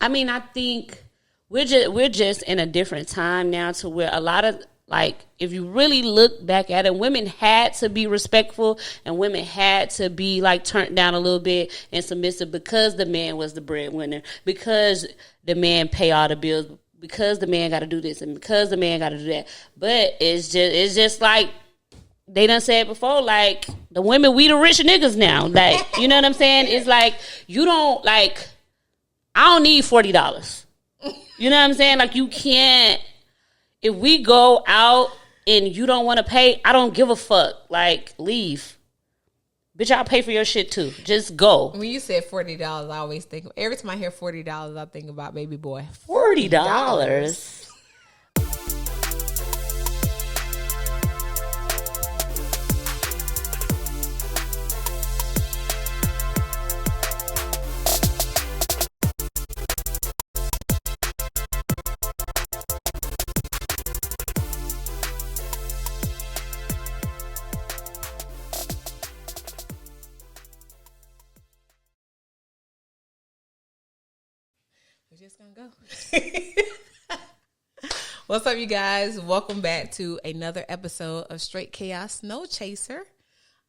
I mean, I think we're just in a different time now to where a lot of, like, if you really look back at it, women had to be respectful and women had to be, like, turned down a little bit and submissive because the man was the breadwinner, because the man pay all the bills, because the man got to do this and because the man got to do that. But it's just like, they done said before, like, the women, we the rich niggas now. Like, you know what I'm saying? It's like, you don't, like, I don't need $40. You know what I'm saying? Like, you can't, if we go out and you don't want to pay, I don't give a fuck. Like, leave. Bitch, I'll pay for your shit too. Just go. When you said $40, I always think, every time I hear $40, I think about baby boy. $40? We're just gonna go. What's up, you guys? Welcome back to another episode of Straight Chaos No Chaser.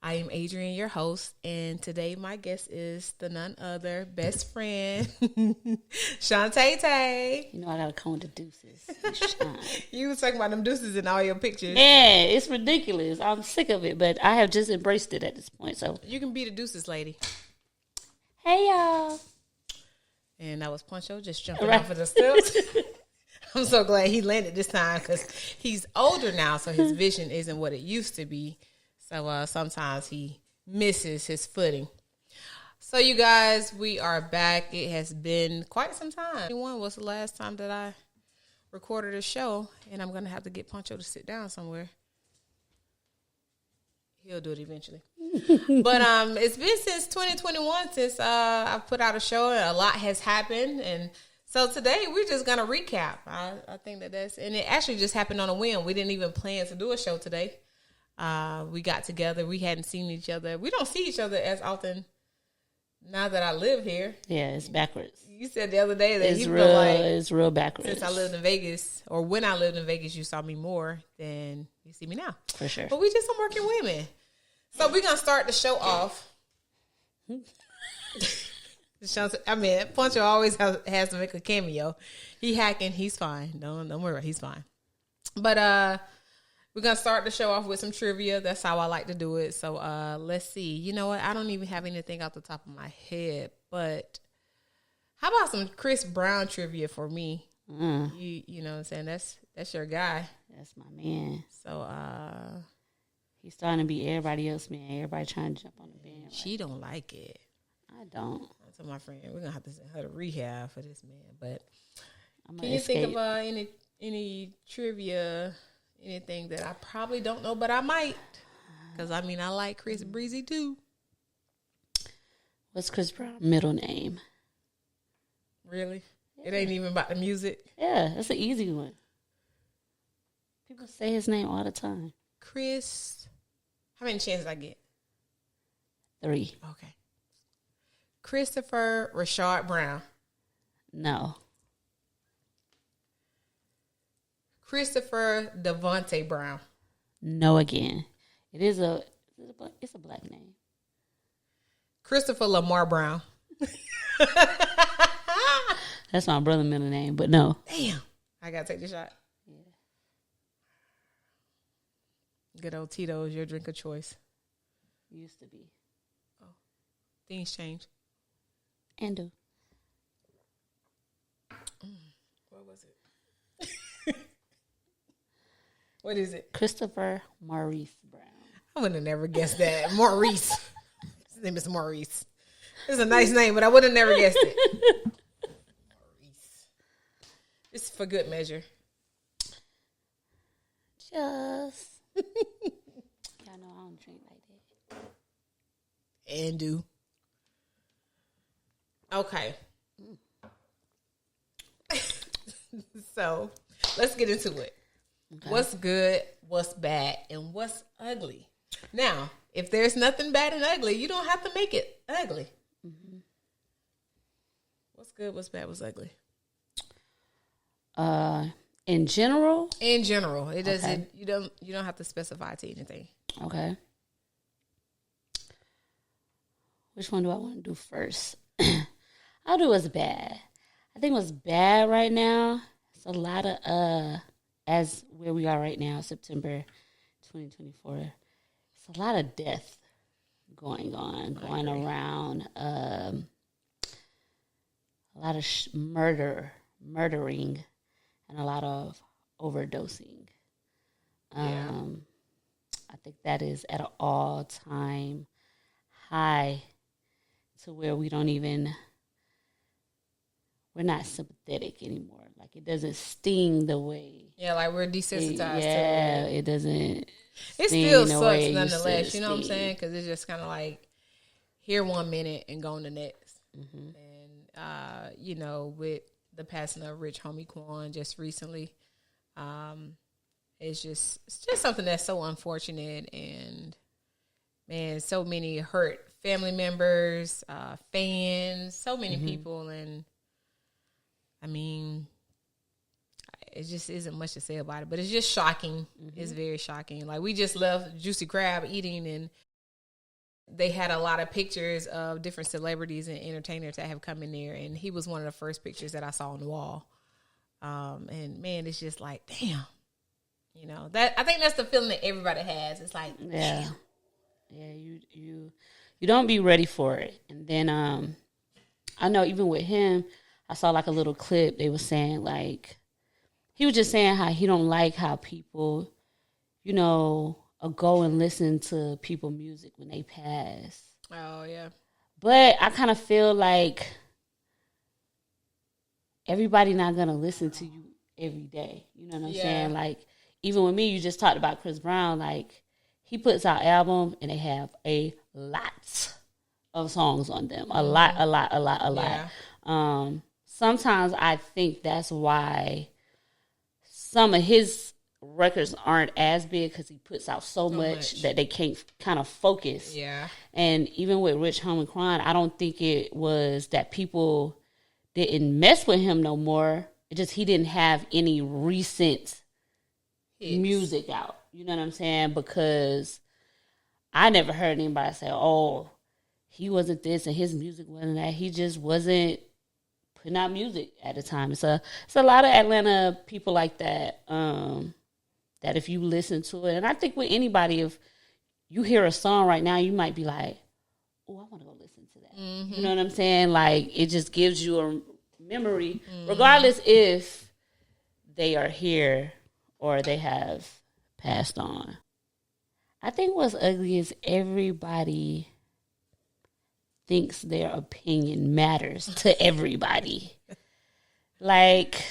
I am Adrienne, your host, and today my guest is the none other best friend, Shonte. You know I gotta come with the deuces. You was talking about them deuces in all your pictures. Man, it's ridiculous. I'm sick of it, but I have just embraced it at this point. So you can be the deuces lady. Hey, y'all. And that was Poncho just jumping off of the steps. I'm so glad he landed this time because he's older now, so his vision isn't what it used to be. So sometimes he misses his footing. So you guys, we are back. It has been quite some time. When was the last time that I recorded a show? And I'm going to have to get Poncho to sit down somewhere. He'll do it eventually. But it's been since 2021 since I put out a show, and a lot has happened. And so today we're just going to recap. I think that's, and it actually just happened on a whim. We didn't even plan to do a show today. We got together. We hadn't seen each other. We don't see each other as often now that I live here. Yeah, it's backwards. You said the other day that it's real backwards. Since I lived in Vegas, or when I lived in Vegas, you saw me more than you see me now. For sure. But we just some working women. So we're going to start the show off. I mean, Poncho always has to make a cameo. He hacking. He's fine. Don't worry about it. He's fine. But we're going to start the show off with some trivia. That's how I like to do it. So let's see. You know what? I don't even have anything off the top of my head. But how about some Chris Brown trivia for me? You know what I'm saying? That's your guy. That's my man. So he's starting to be everybody else, man. Everybody trying to jump on the band. Right? She don't like it. I don't. I told my friend, we're going to have to send her to rehab for this man. But can you escape. think of any trivia, anything that I probably don't know, but I might? Because, I mean, I like Chris Breezy, too. What's Chris Brown's middle name? Really? Yeah. It ain't even about the music? Yeah, that's an easy one. People say his name all the time. Chris. How many chances I get? 3. Okay. Christopher Rashard Brown. No. Christopher Devontae Brown. No again. It's a black name. Christopher Lamar Brown. That's my brother's middle name, but no. Damn. I got to take the shot. Yeah. Good old Tito's, your drink of choice. Used to be. Oh. Things change. And do. What was it? What is it? Christopher Maurice Brown. I would have never guessed that. Maurice. His name is Maurice. It's a nice name, but I would have never guessed it. Maurice. It's for good measure. Just. Y'all know I don't drink like that. And do. Okay. So, let's get into it. Okay. What's good, what's bad, and what's ugly? Now, if there's nothing bad and ugly, you don't have to make it ugly. Mm-hmm. What's good, what's bad, what's ugly? In general? In general. It doesn't you don't have to specify to anything. Okay. Which one do I want to do first? I'll do what's bad. I think what's bad right now, it's a lot of as where we are right now, September 2024. It's a lot of death going around. A lot of murdering, and a lot of overdosing. I think that is at an all-time high, to where we're not sympathetic anymore. Like, it doesn't sting the way. Yeah, like we're desensitized to it. Yeah, it doesn't. It still sucks nonetheless, you know what I'm saying? Because it's just kind of like here 1 minute and gone the next. Mm-hmm. And, you know, with the passing of Rich Homie Quan just recently, it's just something that's so unfortunate. And, man, so many hurt family members, fans, so many people. And, I mean, it just isn't much to say about it, but it's just shocking. Mm-hmm. It's very shocking. Like, we just left Juicy Crab eating, and they had a lot of pictures of different celebrities and entertainers that have come in there, and he was one of the first pictures that I saw on the wall. And man, it's just like, damn, you know, that I think that's the feeling that everybody has. It's like, damn. Yeah, you don't be ready for it. And then I know even with him, I saw like a little clip. They were saying like, he was just saying how he don't like how people, you know, go and listen to people music when they pass. Oh, yeah. But I kind of feel like everybody not going to listen to you every day. You know what I'm saying? Like, even with me, you just talked about Chris Brown. Like, he puts out albums and they have a lot of songs on them. A lot. Yeah. Sometimes I think that's why some of his records aren't as big, because he puts out so much that they can't kind of focus. Yeah. And even with Rich Homie Quan, I don't think it was that people didn't mess with him no more. It just he didn't have any recent music out. You know what I'm saying? Because I never heard anybody say, oh, he wasn't this and his music wasn't that. He just wasn't putting out music at the time. It's a lot of Atlanta people like that, that if you listen to it, and I think with anybody, if you hear a song right now, you might be like, oh, I want to go listen to that. Mm-hmm. You know what I'm saying? Like, it just gives you a memory, regardless if they are here or they have passed on. I think what's ugly is everybody thinks their opinion matters to everybody. Like,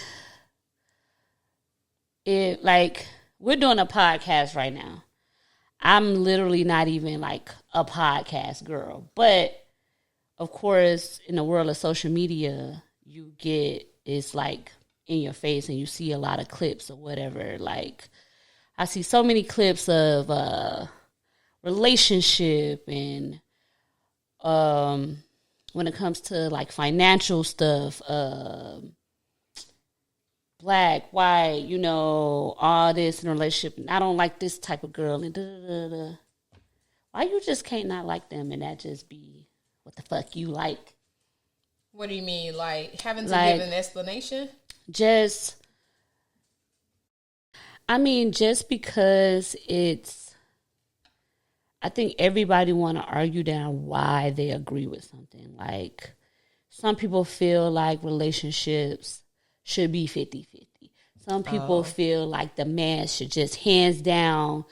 we're doing a podcast right now. I'm literally not even like a podcast girl. But of course, in the world of social media, it's like in your face and you see a lot of clips or whatever. Like, I see so many clips of relationship and when it comes to like financial stuff, black, white, you know, all this in a relationship. I don't like this type of girl. And da-da-da-da. Why you just can't not like them and that just be what the fuck you like? What do you mean? Like having to give an explanation? Just because I think everybody want to argue down why they agree with something. Like, some people feel like relationships should be 50-50. Some people feel like the man should just hands down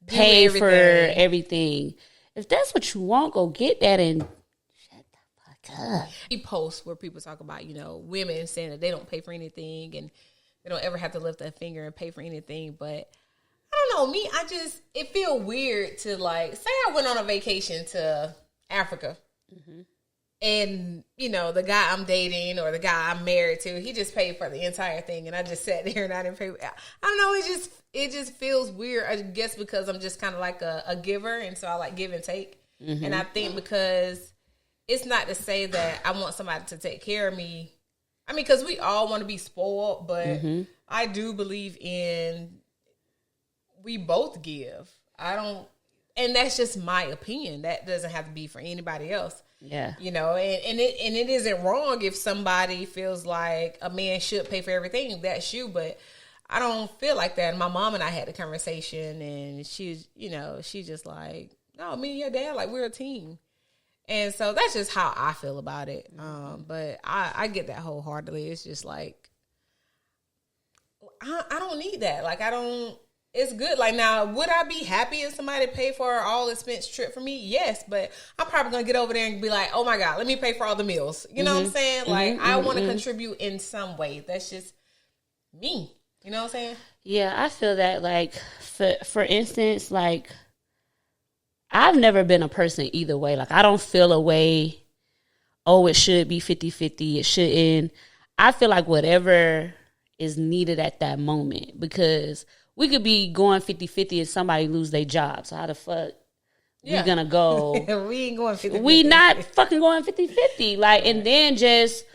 pay for everything. If that's what you want, go get that and shut the fuck up. He posts where people talk about, you know, women saying that they don't pay for anything and they don't ever have to lift a finger and pay for anything. But I don't know, me, it feel weird to, like, say I went on a vacation to Africa and, you know, the guy I'm dating or the guy I'm married to, he just paid for the entire thing and I just sat there and I didn't pay. I don't know, it just feels weird, I guess, because I'm just kind of like a giver, and so I like give and take. And I think because it's not to say that I want somebody to take care of me I mean, because we all want to be spoiled, but I do believe in we both give. I don't, and that's just my opinion. That doesn't have to be for anybody else. Yeah. You know, and it isn't wrong if somebody feels like a man should pay for everything. That's you, but I don't feel like that. And my mom and I had a conversation, and she's just like, no, me and your dad, like, we're a team. And so that's just how I feel about it. But I get that wholeheartedly. It's just like, I don't need that. Like, it's good. Like, now, would I be happy if somebody paid for an all expense trip for me? Yes, but I'm probably going to get over there and be like, oh my God, let me pay for all the meals. You know what I'm saying? Like, I want to contribute in some way. That's just me. You know what I'm saying? Yeah, I feel that, like, for instance, like, I've never been a person either way. Like, I don't feel a way, oh, it should be 50-50. It shouldn't. I feel like whatever is needed at that moment, because we could be going 50-50 and somebody lose their job. So how the fuck we going to go? We ain't going 50-50. We not fucking going 50-50. Like, and then just,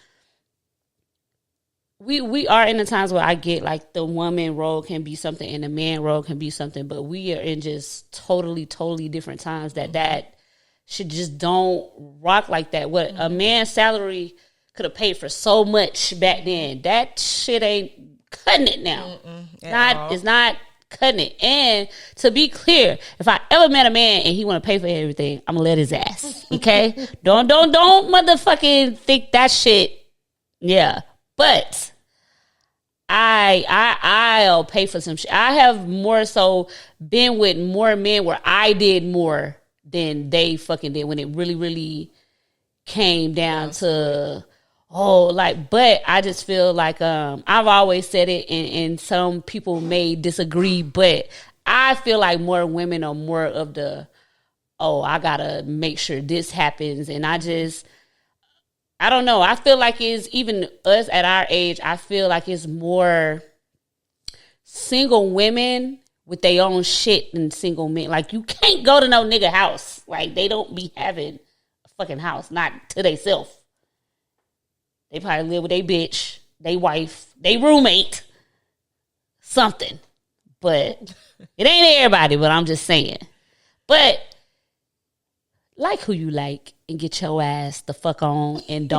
we are in the times where I get, like, the woman role can be something and the man role can be something, but we are in just totally different times that should just don't rock like that. What a man's salary could have paid for so much back then, that shit ain't cutting it now. It's not cutting it. And to be clear, if I ever met a man and he want to pay for everything, I'm gonna let his ass. Okay, don't motherfucking think that shit. Yeah. But I'll pay for some shit. I have more so been with more men where I did more than they fucking did when it really, really came down to, but I just feel like I've always said it, and some people may disagree, but I feel like more women are more of the, I gotta make sure this happens, and I don't know. I feel like it's even us at our age. I feel like it's more single women with their own shit than single men. Like, you can't go to no nigga house. Like, they don't be having a fucking house, not to theyself. They probably live with their bitch, they wife, they roommate, something. But it ain't everybody. But I'm just saying. But like who you like and get your ass the fuck on, and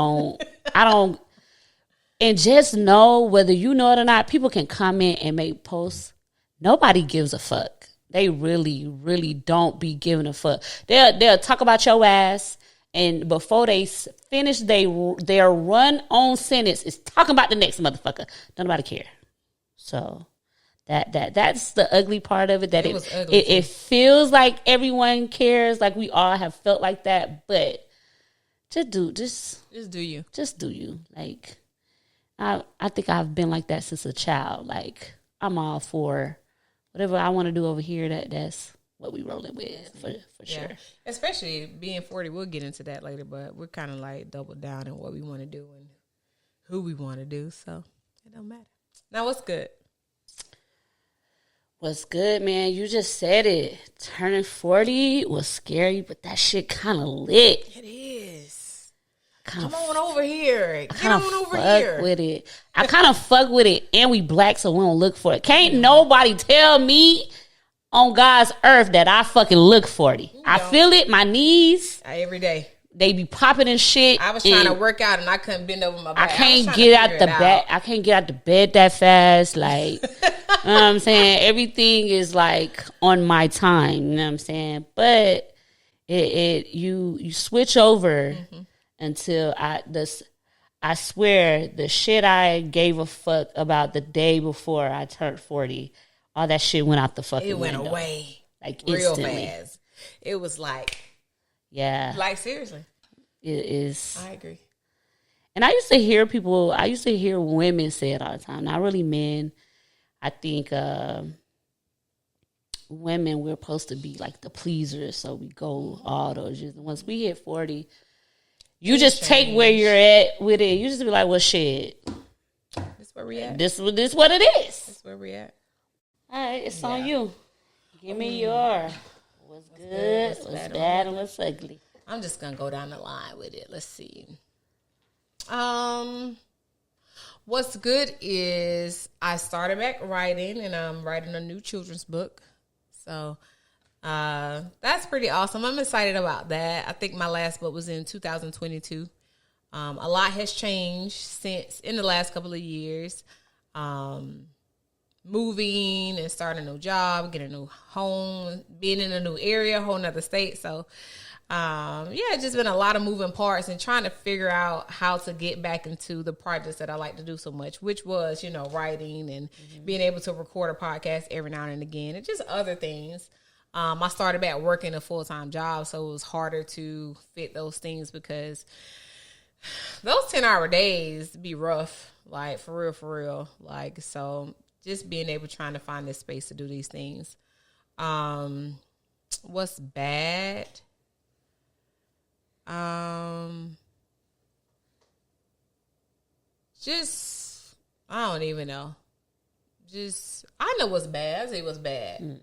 and just know, whether you know it or not, people can comment and make posts. Nobody gives a fuck. They really, really don't be giving a fuck. They'll talk about your ass, and before they finish their run on sentence is talking about the next motherfucker. Nobody care. So that's the ugly part of it. That it feels like everyone cares, like we all have felt like that, but just do you. Like, I think I've been like that since a child. Like, I'm all for whatever I want to do over here. That's what we rolling with for sure. Especially being 40, we'll get into that later, but we're kind of like double down in what we want to do and who we want to do, so it don't matter. Now, what's good? What's good, man? You just said it. Turning 40 was scary, but that shit kind of lit. It is. Come on over here. Get on over here. With it. I kind of fuck with it, and we black, so we don't look for it. Can't nobody tell me on God's earth that I fucking look 40. I feel it. My knees. Every day. They be popping and shit. I was trying to work out and I couldn't bend over my back. I can't get out the bed. I can't get out the bed that fast. Like, you know what I'm saying? Everything is like on my time. You know what I'm saying? But you switch over until I swear the shit I gave a fuck about the day before I turned 40, all that shit went out the fucking window. It went away. Like, real instantly. fast. It was like, yeah. like, seriously. It is. I agree. And I used to hear women say it all the time. Not really men. I think women, we're supposed to be like the pleasers, so we go all those years. And once we hit 40, you just take where you're at with it. You just be like, well, shit. This where we at. This what it is. This where we at. All right, it's on you. Give me your what's good, what's bad, and what's ugly. I'm just gonna go down the line with it. Let's see. What's good is I started back writing, and I'm writing a new children's book. So that's pretty awesome. I'm excited about that. I think my last book was in 2022. A lot has changed since in the last couple of years. Moving and starting a new job, getting a new home, being in a new area, a whole nother state. So, it's just been a lot of moving parts and trying to figure out how to get back into the projects that I like to do so much, which was, writing and being able to record a podcast every now and again and just other things. I started back working a full-time job, so it was harder to fit those things because those 10-hour days be rough, like for real. Like, so just being able trying to find this space to do these things. What's bad? Just, I don't even know. Just, I know what's bad. I say what's bad.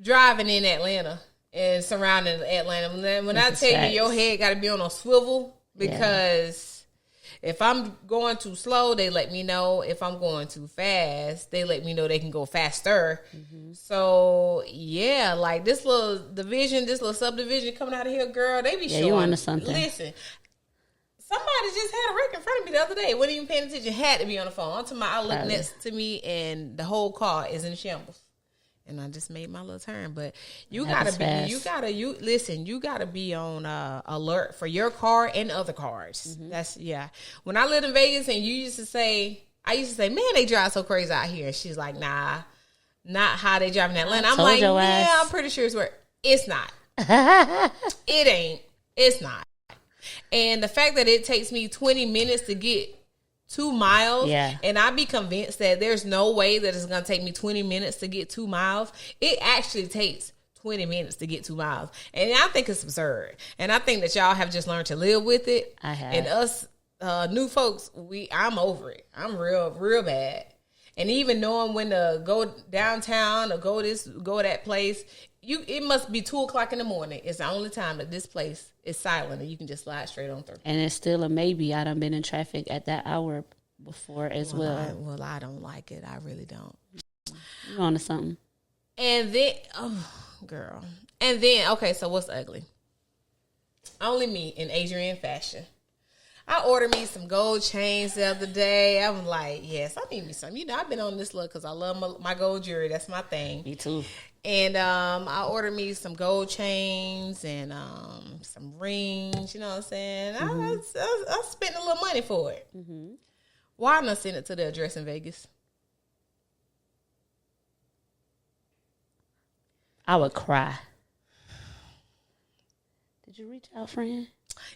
Driving in Atlanta and surrounding Atlanta. When I tell you your head got to be on a swivel because if I'm going too slow, they let me know. If I'm going too fast, they let me know they can go faster. So, like this little division, this little subdivision coming out of here, girl, they be showing. You onto something. Listen, somebody just had a wreck in front of me the other day. Wasn't even paying attention. Had to be on the phone. I look next to me, and the whole car is in shambles. And I just made my little turn, but you gotta be on alert for your car and other cars. That's When I lived in Vegas, and I used to say, man, they drive so crazy out here. And she's like, nah, not how they drive in Atlanta. I'm like, I'm pretty sure it's where it's not. It ain't. It's not. And the fact that it takes me 20 minutes to get 2 miles, and I be convinced that there's no way that it's going to take me 20 minutes to get 2 miles. It actually takes 20 minutes to get 2 miles. And I think it's absurd. And I think that y'all have just learned to live with it. I have. And us new folks, I'm over it. I'm real bad. And even knowing when to go downtown or go that place, it must be 2:00 in the morning. It's the only time that this place is silent and you can just slide straight on through. And it's still a maybe. I done been in traffic at that hour before as well. I don't like it. I really don't. You on to something. And then, girl. And then, okay, so what's ugly? Only me in Adrian fashion. I ordered me some gold chains the other day. I'm like, yes, I need me some. I've been on this look because I love my gold jewelry. That's my thing. Me too. And I ordered me some gold chains and some rings. You know what I'm saying? I spent a little money for it. Why not send it to the address in Vegas? I would cry. Did you reach out, friend?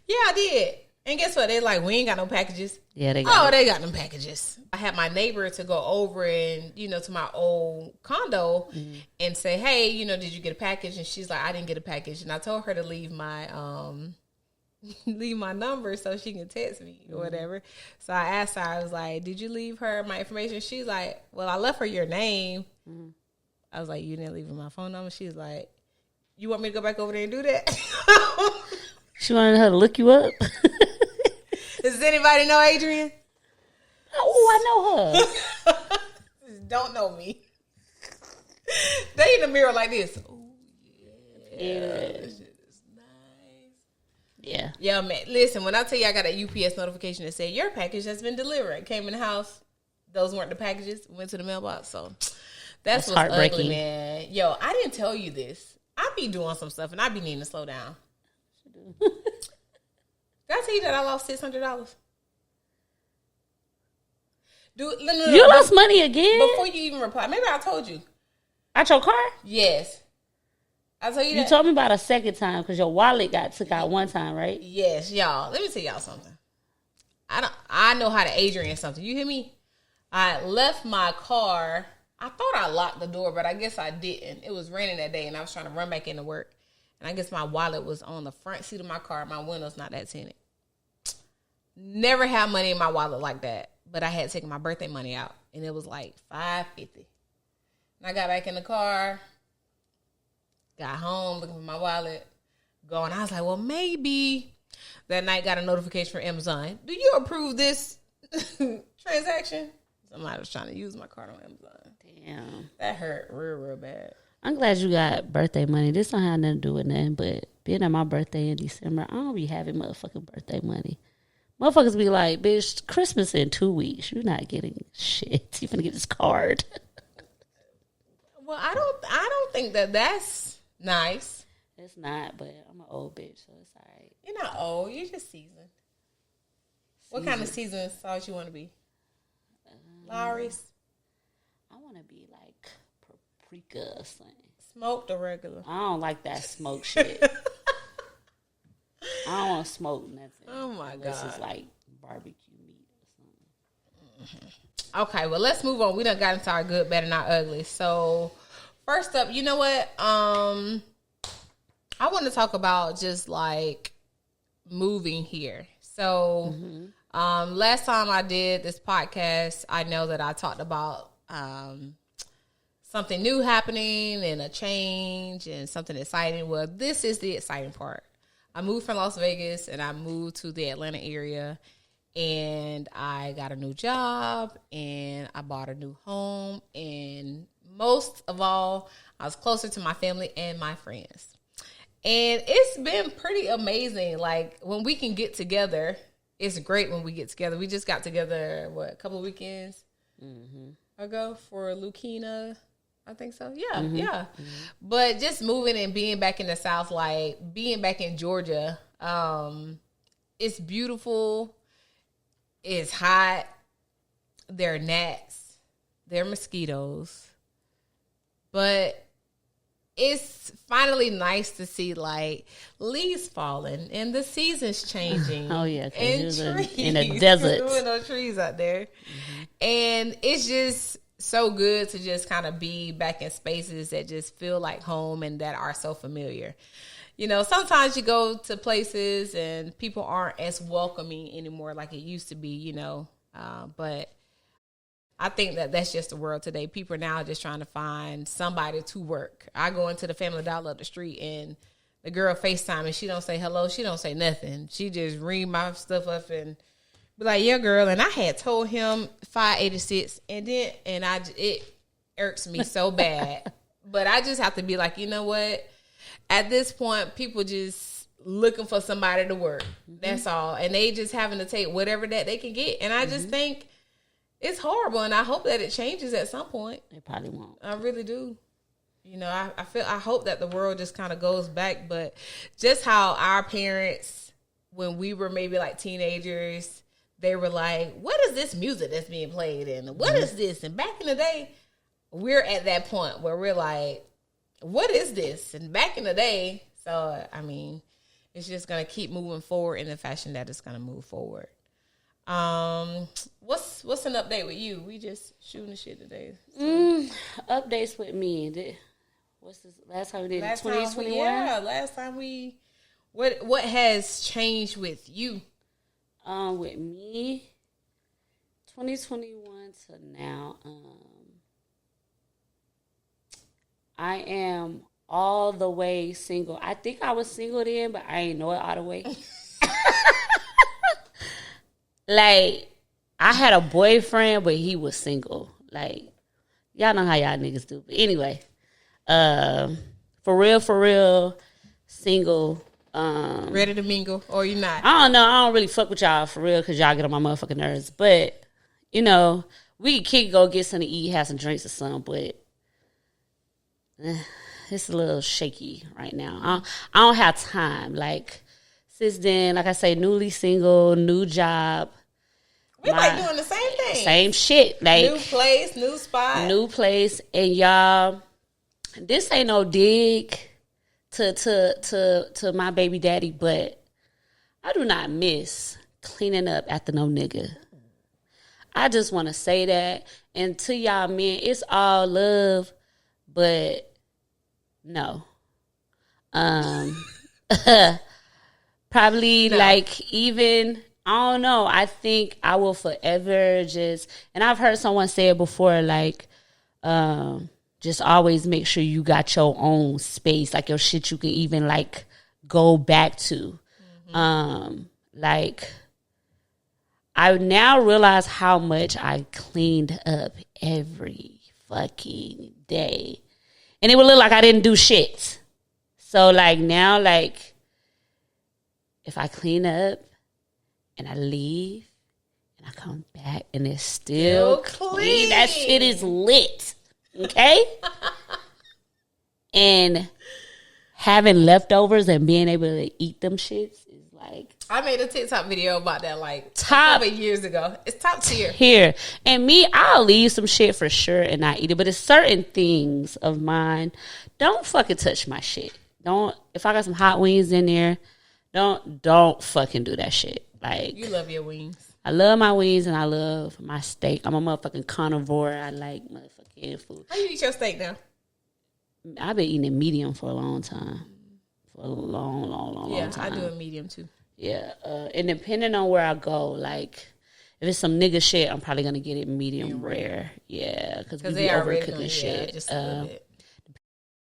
Yeah, I did. And guess what? They like, we ain't got no packages. Yeah, they got they got them packages. I had my neighbor to go over and, to my old condo and say, hey, did you get a package? And she's like, I didn't get a package. And I told her to leave my number so she can text me or whatever. So I asked her, I was like, did you leave her my information? She's like, well, I left her your name. I was like, you didn't leave her my phone number? She's like, you want me to go back over there and do that? She wanted her to look you up. Does anybody know Adrian? Oh, I know her. Don't know me. They in the mirror like this. Oh, Yeah. This shit is nice. Yeah. Yeah, man. Listen, when I tell you I got a UPS notification that said your package has been delivered. It came in the house. Those weren't the packages. Went to the mailbox. So that's what's heartbreaking. Ugly, man. Yo, I didn't tell you this. I be doing some stuff and I be needing to slow down. Did I tell you that I lost $600? No. You lost money again? Before you even reply. Maybe I told you. At your car? Yes. I told you that. You told me about a second time because your wallet got took out one time, right? Yes, y'all. Let me tell y'all something. I know how to Adrian something. You hear me? I left my car. I thought I locked the door, but I guess I didn't. It was raining that day and I was trying to run back into work. And I guess my wallet was on the front seat of my car. My window's not that tinted. Never had money in my wallet like that. But I had taken my birthday money out. And it was like $5.50. And I got back in the car. Got home, looking for my wallet. Going, I was like, well, maybe. That night got a notification from Amazon. Do you approve this transaction. Somebody was trying to use my card on Amazon. Damn. That hurt real bad. I'm glad you got birthday money. This don't have nothing to do with nothing, but being at my birthday in December, I don't be having motherfucking birthday money. Motherfuckers be like, bitch, Christmas in 2 weeks. You're not getting shit. You're gonna get this card. Well, I don't think that's nice. It's not, but I'm an old bitch, so it's all right. You're not old. You're just seasoned. What kind of seasoned sauce you want to be? Lawry's? I want to be like paprika or something. Smoked or regular? I don't like that smoke shit. I don't want to smoke nothing. Oh, my God. This is like barbecue meat or something. Mm-hmm. Okay, well, let's move on. We done got into our good, bad, and our ugly. So, first up, you know what? I want to talk about just, like, moving here. So, last time I did this podcast, I know that I talked about something new happening and a change and something exciting. Well, this is the exciting part. I moved from Las Vegas and I moved to the Atlanta area, and I got a new job and I bought a new home, and most of all, I was closer to my family and my friends. And it's been pretty amazing. Like, when we can get together, it's great when we get together. We just got together, a couple of weekends ago for Lucina. I think so. Yeah, yeah. But just moving and being back in the South, like being back in Georgia, it's beautiful. It's hot. There are gnats. There are mosquitoes. But it's finally nice to see, like, leaves falling and the seasons changing. Oh, yeah. And trees. In a desert. There no trees out there. And it's just so good to just kind of be back in spaces that just feel like home and that are so familiar. You know, sometimes you go to places and people aren't as welcoming anymore like it used to be, you know. But I think that that's just the world today. People are now just trying to find somebody to work. I go into the Family Dollar up the street and the girl FaceTime and she don't say hello. She don't say nothing. She just ring my stuff up and be like, yeah, girl. And I had told him $5.86 and it irks me so bad. But I just have to be like, you know what? At this point, people just looking for somebody to work. That's all. And they just having to take whatever that they can get. And I just think it's horrible, and I hope that it changes at some point. It probably won't. I really do. You know, I hope that the world just kind of goes back, but just how our parents, when we were maybe like teenagers, they were like, what is this music that's being played and what is this? And back in the day, we're at that point where we're like, what is this? And back in the day, so, I mean, it's just going to keep moving forward in the fashion that it's going to move forward. What's an update with you? We just shooting the shit today. So. Updates with me. What's this? Last time we did 2021? Yeah, last time we. What has changed with you? With me, 2021 to now. I am all the way single. I think I was single then, but I ain't know it all the way. Like, I had a boyfriend, but he was single. Like, y'all know how y'all niggas do. But anyway, for real, single. Ready to mingle, or you not? I don't know. I don't really fuck with y'all for real because y'all get on my motherfucking nerves. But, you know, we can kick, go get something to eat, have some drinks or something, but it's a little shaky right now. I don't have time. Like, since then, like I say, newly single, new job. We like doing the same thing. Same shit. Like, new place, new spot. New place. And y'all, this ain't no dig to my baby daddy, but I do not miss cleaning up after no nigga. I just want to say that. And to y'all men, it's all love, but no. Probably no. Like even, I don't know, I think I will forever just, and I've heard someone say it before, like, just always make sure you got your own space, like your shit you can even like go back to. Like, I now realize how much I cleaned up every fucking day. And it would look like I didn't do shit. So, like, now, like, if I clean up and I leave and I come back and it's still clean, that shit is lit. Okay? And having leftovers and being able to eat them shits is like... I made a TikTok video about that like a couple years ago. It's top tier. Here. And me, I'll leave some shit for sure and not eat it. But it's certain things of mine. Don't fucking touch my shit. Don't, if I got some hot wings in there, don't fucking do that shit. Like, you love your wings. I love my wings and I love my steak. I'm a motherfucking carnivore. I like motherfucking food. How you eat your steak now? I've been eating it medium for a long time. For a long time. I do a medium too. Yeah. And depending on where I go, like, if it's some nigga shit, I'm probably going to get it medium rare. Yeah. Because we be overcooking shit. Just a little bit.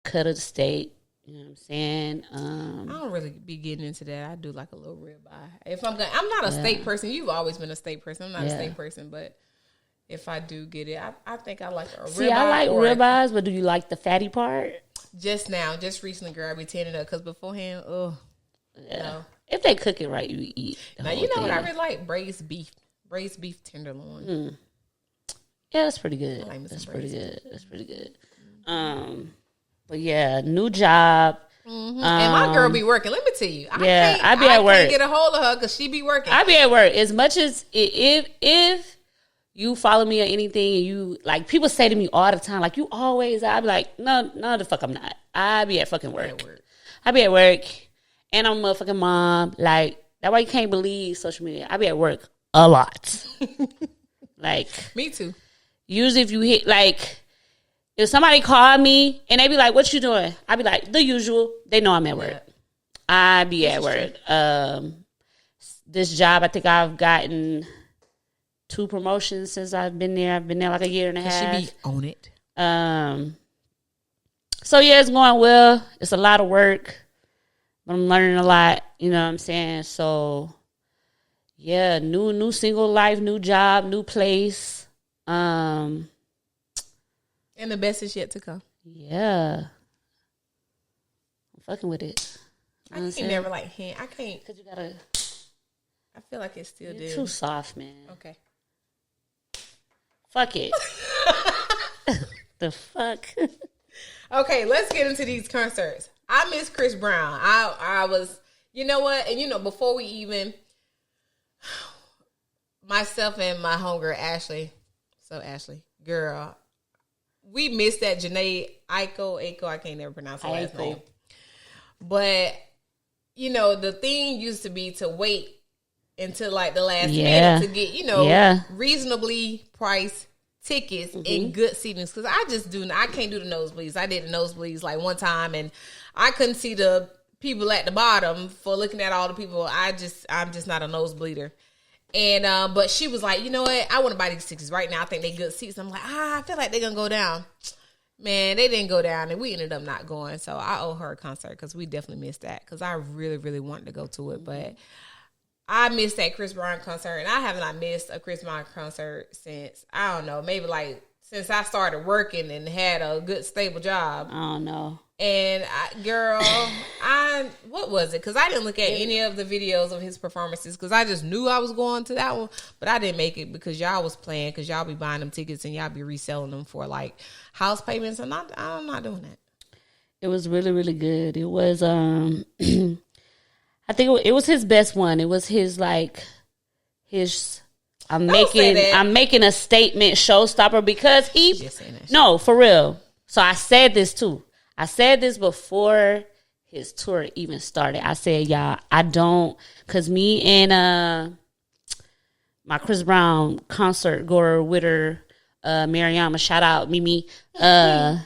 Cut of the steak. You know what I'm saying? I don't really be getting into that. I do like a little ribeye. If I'm not a steak person. You've always been a steak person. I'm not a steak person, but if I do get it, I think I like a ribeye. See, I like ribeyes, but do you like the fatty part? Just recently, girl, I be tearing it up because beforehand, no. If they cook it right, you eat. Now you know what I really like? Braised beef tenderloin. Yeah, that's pretty good. That's pretty good. But yeah, new job. Mm-hmm. And my girl be working. Let me tell you. I be at work. I can't get a hold of her because she be working. I be at work. As much as if you follow me or anything, and you like people say to me all the time, like you always. I be like, no, the fuck I'm not. I be at fucking work. I be at work, and I'm a motherfucking mom. Like that's why you can't believe social media. I be at work a lot. Like me too. Usually, if you hit like. If somebody called me and they be like, "What you doing?" I be like, "The usual." They know I'm at work. I be at work. This job, I think I've gotten 2 promotions since I've been there. I've been there like a year and a half. She be on it. So yeah, it's going well. It's a lot of work, but I'm learning a lot. You know what I'm saying? So yeah, new single life, new job, new place. And the best is yet to come. Yeah. I'm fucking with it. I can't never like hand. I can't. Because you gotta. I feel like it's still there. Too soft, man. Okay. Fuck it. The fuck? Okay, let's get into these concerts. I miss Chris Brown. I was, you know what? And before we even, myself and my homegirl Ashley. So Ashley, girl. We missed that Janae Aiko. I can't never pronounce her last name. But, the thing used to be to wait until like the last minute to get, reasonably priced tickets in good seatings. Because I can't do the nosebleeds. I did the nosebleeds like one time and I couldn't see the people at the bottom for looking at all the people. I'm just not a nosebleeder. And but she was like, you know what? I want to buy these tickets right now. I think they good seats. I'm like, I feel like they're gonna go down. Man, they didn't go down, and we ended up not going. So I owe her a concert because we definitely missed that. Because I really, really wanted to go to it, but I missed that Chris Brown concert, and I have not missed a Chris Brown concert since I don't know, maybe like since I started working and had a good stable job. I don't know. And what was it? Because I didn't look at any of the videos of his performances because I just knew I was going to that one, but I didn't make it because y'all was playing because y'all be buying them tickets and y'all be reselling them for like house payments. And I'm not doing that. It was really, really good. It was I think it was his best one. It was his I'm making a statement showstopper because no, for real. So I said this too. I said this before his tour even started. I said, y'all, because me and my Chris Brown concert goer with her, Mariama, shout out Mimi,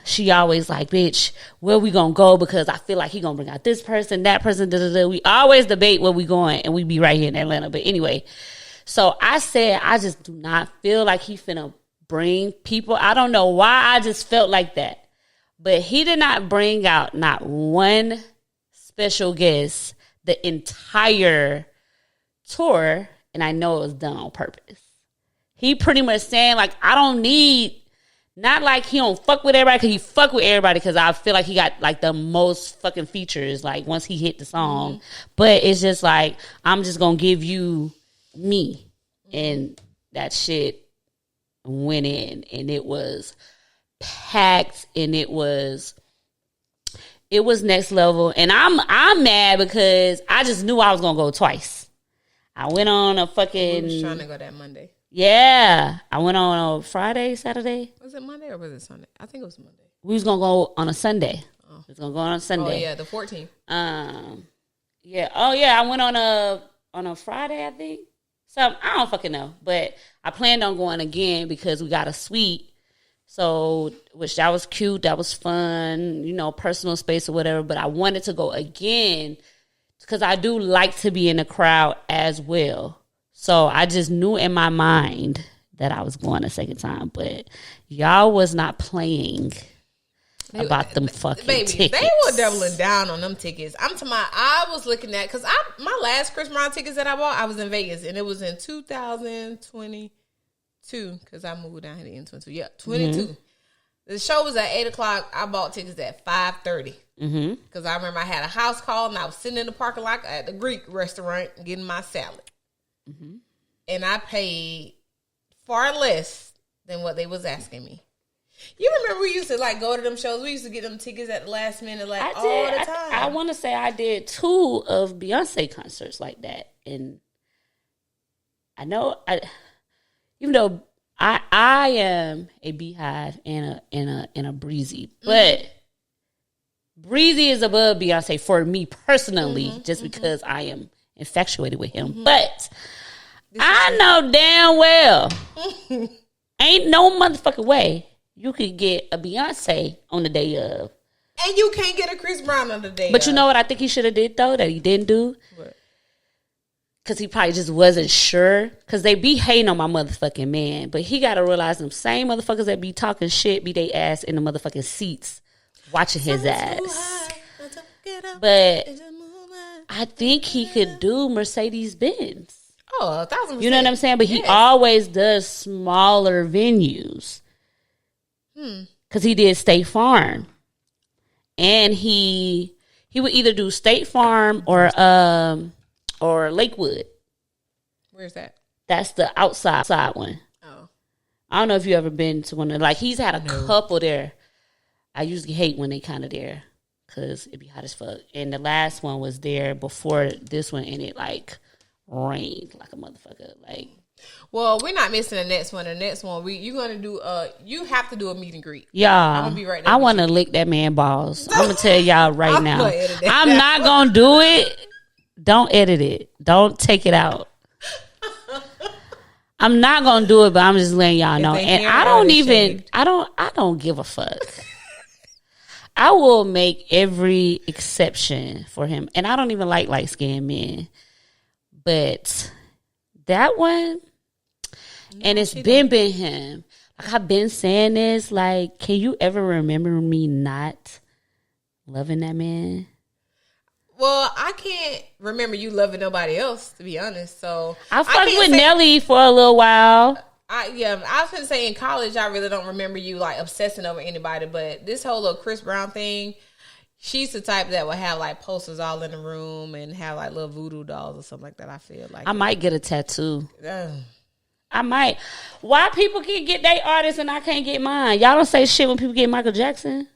she always like, bitch, where we gonna go? Because I feel like he gonna bring out this person, that person, da-da-da. We always debate where we going, and we be right here in Atlanta. But anyway, so I said, I just do not feel like he finna bring people. I don't know why I just felt like that. But he did not bring out not one special guest the entire tour. and I know it was done on purpose. He pretty much saying, like, I don't need, not like he don't fuck with everybody, because he fuck with everybody, because I feel like he got, like, the most fucking features, like, once he hit the song. Mm-hmm. But it's just like, I'm just going to give you me. And that shit went in, and it was packed, and it was next level. And I'm mad because I just knew I was going to go twice. I went on a fucking... We was trying to go that Monday. Yeah. I went on a Friday, Saturday. Was it Monday or was it Sunday? I think it was Monday. We was going to go on a Sunday. Oh. We was going to go on a Sunday. Oh, yeah, the 14th. Yeah. Oh, yeah, I went on a Friday, I think. So, I don't fucking know. But I planned on going again because we got a suite. So, which that was cute. That was fun. You know, personal space or whatever. But I wanted to go again because I do like to be in the crowd as well. So I just knew in my mind that I was going a second time, but y'all was not playing about them fucking tickets. They were doubling down on them tickets. I was looking at, because my last Chris Brown tickets that I bought, I was in Vegas, and it was in 2022, because I moved down here in 22. Yeah, 22. Mm-hmm. The show was at 8 o'clock. I bought tickets at 5:30. Because I remember I had a house call, and I was sitting in the parking lot at the Greek restaurant getting my salad. Mm-hmm. And I paid far less than what they was asking me. You remember we used to like go to them shows? We used to get them tickets at the last minute, like all the time. I want to say I did 2 of Beyonce concerts like that, and I know even though I am a Beehive and a Breezy, but Breezy is above Beyonce for me personally, just because I am infatuated with him, but. I know damn well ain't no motherfucking way you could get a Beyonce on the day of. And you can't get a Chris Brown on the day But you know what I think he should have did, though, that he didn't do? What? Because he probably just wasn't sure. Because they be hating on my motherfucking man. But he got to realize them same motherfuckers that be talking shit be they ass in the motherfucking seats watching his ass. But I think he could do Mercedes-Benz. Oh, 1,000%. You know what I'm saying? But he always does smaller venues. Because he did State Farm. And he would either do State Farm or Lakewood. Where's that? That's the outside one. Oh. I don't know if you ever been to one of, like, he's had a couple there. I usually hate when they kind of there because it be hot as fuck. And the last one was there before this one, and it, like, rained like a motherfucker. Like, well, we're not missing the next one. The next one, you gonna do you have to do a meet and greet. Yeah, I'm gonna be right there. I want to lick that man balls. I'm gonna tell y'all right now. I'm not gonna do it. Don't edit it. Don't take it out. I'm not gonna do it, but I'm just letting y'all know. And I don't give a fuck. I will make every exception for him, and I don't even like light skinned men. But that one, and it's been him. Like, I've been saying this, like, can you ever remember me not loving that man? Well, I can't remember you loving nobody else, to be honest. So I fucked with Nelly for a little while. I was gonna say in college, I really don't remember you like obsessing over anybody. But this whole little Chris Brown thing. She's the type that would have like posters all in the room and have like little voodoo dolls or something like that. I feel like I might get a tattoo. I might. Why people can get their artists and I can't get mine? Y'all don't say shit when people get Michael Jackson.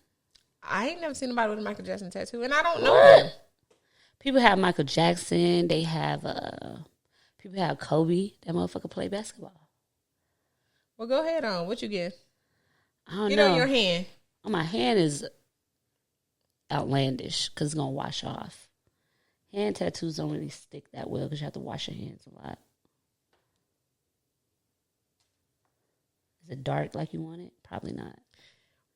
I ain't never seen anybody with a Michael Jackson tattoo, and I don't know him. People have Michael Jackson. They have people have Kobe. That motherfucker play basketball. Well, go ahead on. What you get? I don't know. Get on your hand. On my hand is outlandish because it's gonna wash off. Hand tattoos don't really stick that well because you have to wash your hands a lot. Is it dark like you want it? Probably not.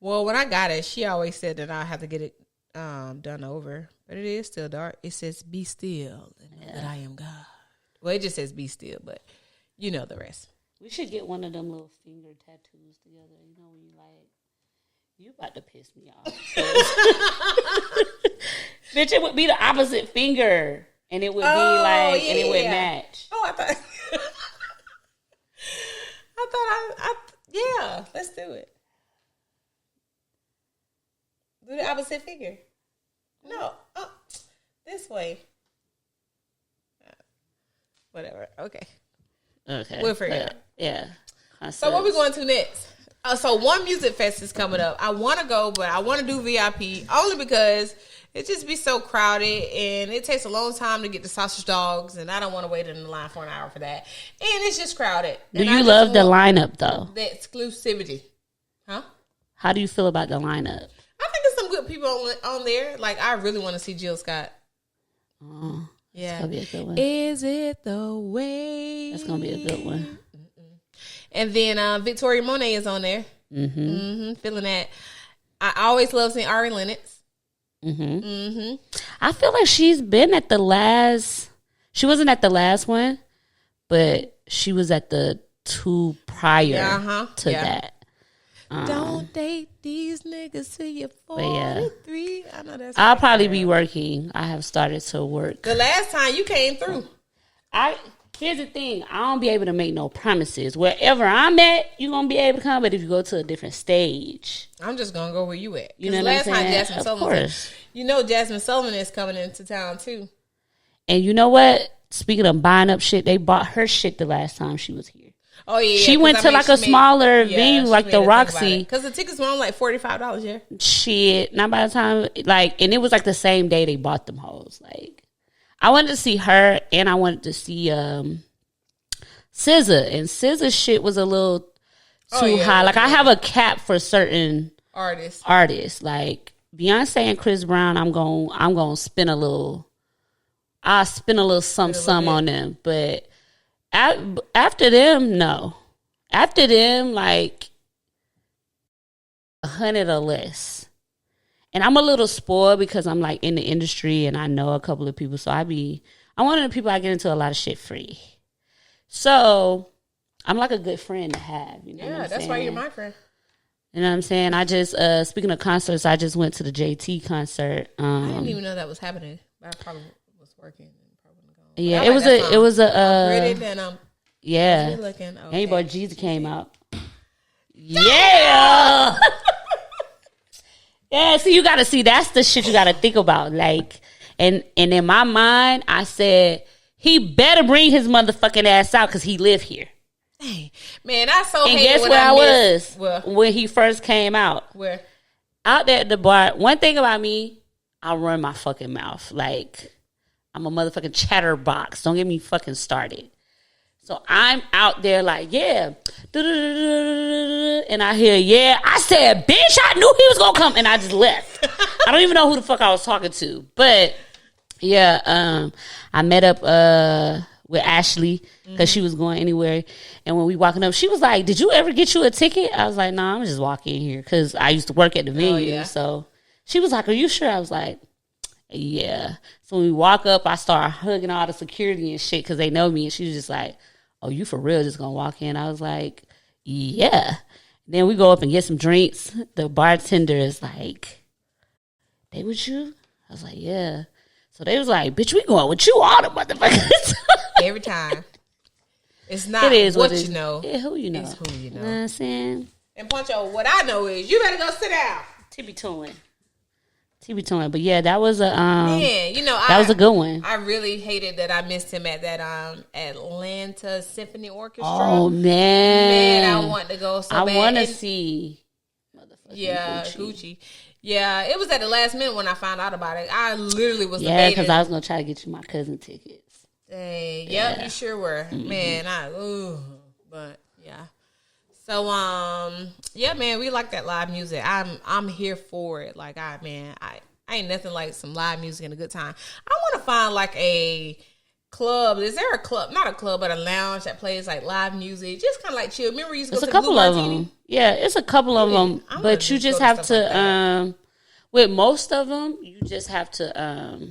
Well, when I got it, she always said that I have to get it done over, but it is still dark. It says "Be still and know that I am God." Well, it just says "Be still," but you know the rest. We should get one of them little finger tattoos together. You know when you like. You about to piss me off. Bitch, it would be the opposite finger. and it would be like, and it would match. Oh, I thought. Yeah, let's do it. Do the opposite figure. No, this way. Whatever. Okay. We'll figure it out. Yeah. So what we going to next? So One Music Fest is coming up. I want to go, but I want to do VIP only because it just be so crowded and it takes a long time to get the sausage dogs, and I don't want to wait in the line for an hour for that. And it's just crowded. Do you love the lineup though? The exclusivity, huh? How do you feel about the lineup? I think there's some good people on there. Like I really want to see Jill Scott. Oh, yeah, that's gonna be a good one. Is it the way? That's gonna be a good one. And then Victoria Monet is on there. Feeling that. I always love seeing Ari Lennox. I feel like she's been at the last. She wasn't at the last one, but she was at the two prior to that. Don't date these niggas till you're 43. I know that's. I'll probably be working. I have started to work. The last time you came through, Here's the thing. I don't be able to make no promises. Wherever I'm at, you're going to be able to come. But if you go to a different stage. I'm just going to go where you at. You know what I'm saying? Last time Jasmine Sullivan. You know Jasmine Sullivan is coming into town too. And you know what? Speaking of buying up shit, they bought her shit the last time she was here. Oh, yeah. She went to like a smaller venue like the Roxy. Because the tickets were on like $45, yeah. Shit. Not by the time, like, and it was like the same day they bought them hoes. Like. I wanted to see her, and I wanted to see SZA, and SZA shit was a little too high. Like I have a cap for certain artists, like Beyonce and Chris Brown. I'm gonna spend a little. I'll spend a little some on them, but after them, no. After them, like 100 or less. And I'm a little spoiled because I'm like in the industry and I know a couple of people. So I'm one of the people I get into a lot of shit free. So I'm like a good friend to have. You know what I'm that's saying? why you're my friend. You know what I'm saying? I just, speaking of concerts, I just went to the JT concert. I didn't even know that was happening. I probably was working. And probably gone. Yeah, it was a, yeah. Looking, okay. Hey, boy, Jesus came out. Yeah. Yeah, see, you got to see, that's the shit you got to think about. Like, and in my mind, I said, he better bring his motherfucking ass out because he live here. Dang. Man, I so and hate guess when where I was Where? when he first came out? Where? Out there at the bar. One thing about me, I run my fucking mouth. Like, I'm a motherfucking chatterbox. Don't get me fucking started. So I'm out there like, yeah. And I hear, yeah. I said, bitch, I knew he was going to come. And I just left. I don't even know who the fuck I was talking to. But, yeah, I met up with Ashley because she was going anywhere. And when we walking up, she was like, did you ever get you a ticket? I was like, no, I'm just walking here because I used to work at the venue. Yeah. So she was like, are you sure? I was like, yeah. So when we walk up, I start hugging all the security and shit because they know me. And she was just like, oh, you for real just gonna walk in? I was like, yeah. Then we go up and get some drinks. The bartender is like, they with you? I was like, yeah. So they was like, bitch, we going with you all the motherfuckers. Every time. It's not what you know. Yeah, who you know. It's who you know. You know what I'm saying? And Poncho, what I know is you better go sit down. TB Twin. But yeah, that was a man, you know, that was a good one. I really hated that I missed him at that Atlanta Symphony Orchestra. Oh man, I want to go so bad. I want to see Gucci. Yeah, it was at the last minute when I found out about it. I literally was debating. Yeah, because I was gonna try to get you my cousin tickets. Dang, yep, you sure were. Man, but yeah. So yeah, man, we like that live music. I'm here for it. Like I ain't nothing like some live music and a good time. I want to find like a club. Is there a club? Not a club, but a lounge that plays like live music. Just kind of like chill. Remember, you used to go to the Blue Martini? Yeah, it's a couple of them. But you just have to with most of them, you just have to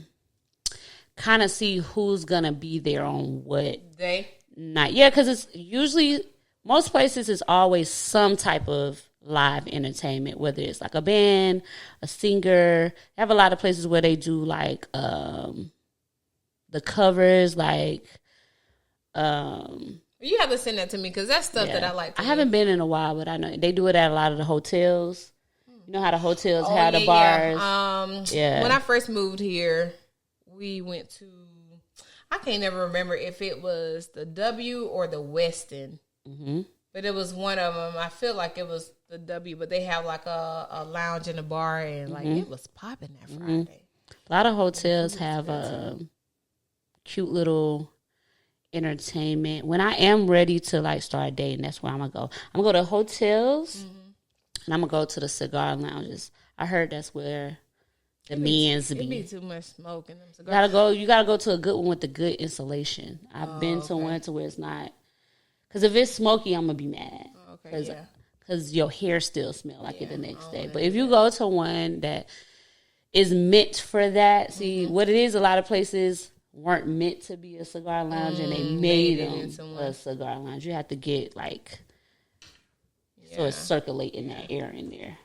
kind of see who's gonna be there on what day. Night. Yeah, because it's usually. Most places is always some type of live entertainment, whether it's like a band, a singer. They have a lot of places where they do like the covers, like you have to send that to me because that's stuff that I like. I haven't been in a while, but I know they do it at a lot of the hotels. You know how the hotels have the bars. Yeah. When I first moved here, we went to. I can't never remember if it was the W or the Westin, but it was one of them. I feel like it was the W, but they have like a lounge in the bar, and like it was popping that Friday. A lot of hotels have a cute little entertainment. When I am ready to like start dating, that's where I'm gonna go. I'm gonna go to hotels, and I'm gonna go to the cigar lounges. I heard that's where the men's be. It be too much smoke in them cigars. You gotta go to a good one with the good insulation. I've been to one to where it's not. Because if it's smoky, I'm gonna be mad. Because your hair still smell like it the next day. But if you go to one that is meant for that, see what it is. A lot of places weren't meant to be a cigar lounge, and they made them a cigar lounge. You have to get like so it's circulating that air in there.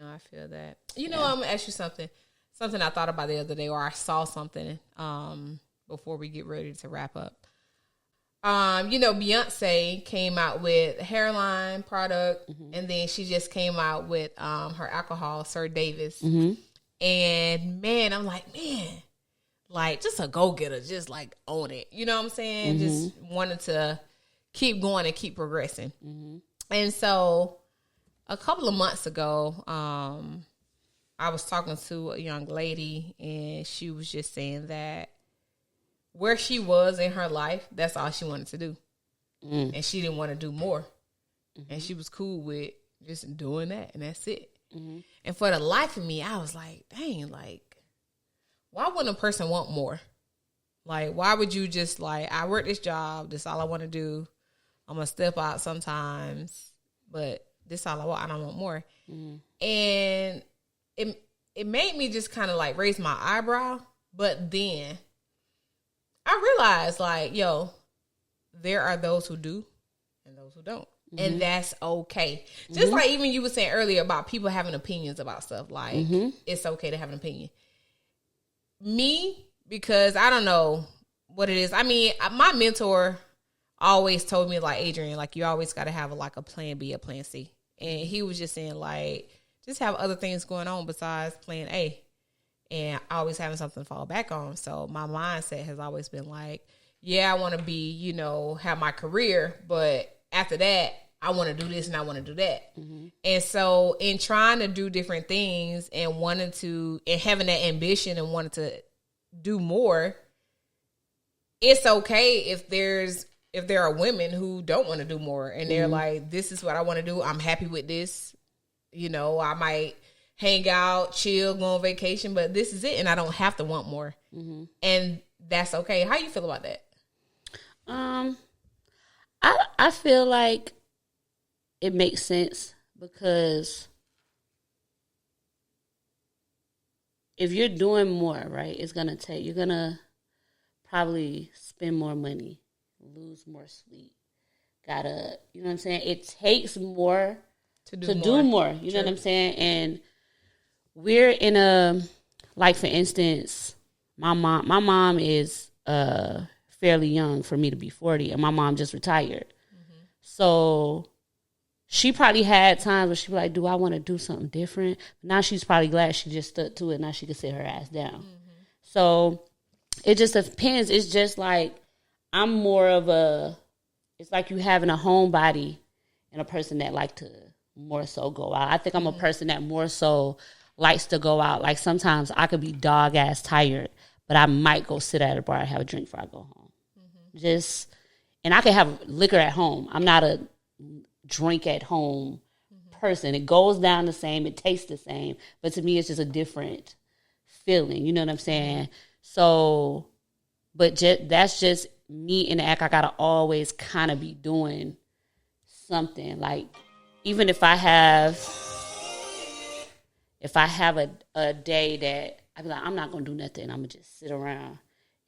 No, I feel that. You know, I'm gonna ask you something. Something I thought about the other day, or I saw something before we get ready to wrap up. You know, Beyonce came out with a hairline product, and then she just came out with her alcohol, Sir Davis. And man, I'm like, like just a go getter, just like own it. You know what I'm saying? Just wanted to keep going and keep progressing. And so a couple of months ago, I was talking to a young lady, and she was just saying that where she was in her life, that's all she wanted to do. And she didn't want to do more. And she was cool with just doing that, and that's it. And for the life of me, I was like, dang, like, why wouldn't a person want more? Like, why would you just, like, I work this job, this is all I want to do. I'm going to step out sometimes, but this is all I want. I don't want more. And it made me just kind of like raise my eyebrow. But then I realized, like, yo, there are those who do and those who don't. And that's okay. Just like even you were saying earlier about people having opinions about stuff. Like, it's okay to have an opinion. Me, because I don't know what it is. I mean, my mentor always told me, like, Adrian, like, you always got to have like a plan B, a plan C. And he was just saying, like, just have other things going on besides plan A. And always having something to fall back on. So my mindset has always been like, yeah, I want to be, you know, have my career. But after that, I want to do this and I want to do that. And so in trying to do different things and wanting to, and having that ambition and wanting to do more, it's okay if there are women who don't want to do more and they're like, this is what I want to do. I'm happy with this. You know, I might hang out, chill, go on vacation, but this is it. And I don't have to want more. And that's okay. How you feel about that? I feel like it makes sense because if you're doing more, right, you're going to probably spend more money, lose more sleep. You know what I'm saying? It takes more to do more. You know what I'm saying? And we're in like, for instance, my mom is fairly young for me to be 40, and my mom just retired. So she probably had times where she'd be like, do I want to do something different? Now she's probably glad she just stuck to it. Now she can sit her ass down. So it just depends. It's just like I'm more of it's like you having a homebody and a person that like to more so go out. I think I'm a person that more so likes to go out. Like sometimes I could be dog ass tired, but I might go sit at a bar and have a drink before I go home. And I can have liquor at home. I'm not a drink at home person. It goes down the same. It tastes the same. But to me, it's just a different feeling. You know what I'm saying? So, but that's just me in the act. I got to always kind of be doing something. Like, even if I have a day that I be like, I'm not going to do nothing. I'm going to just sit around.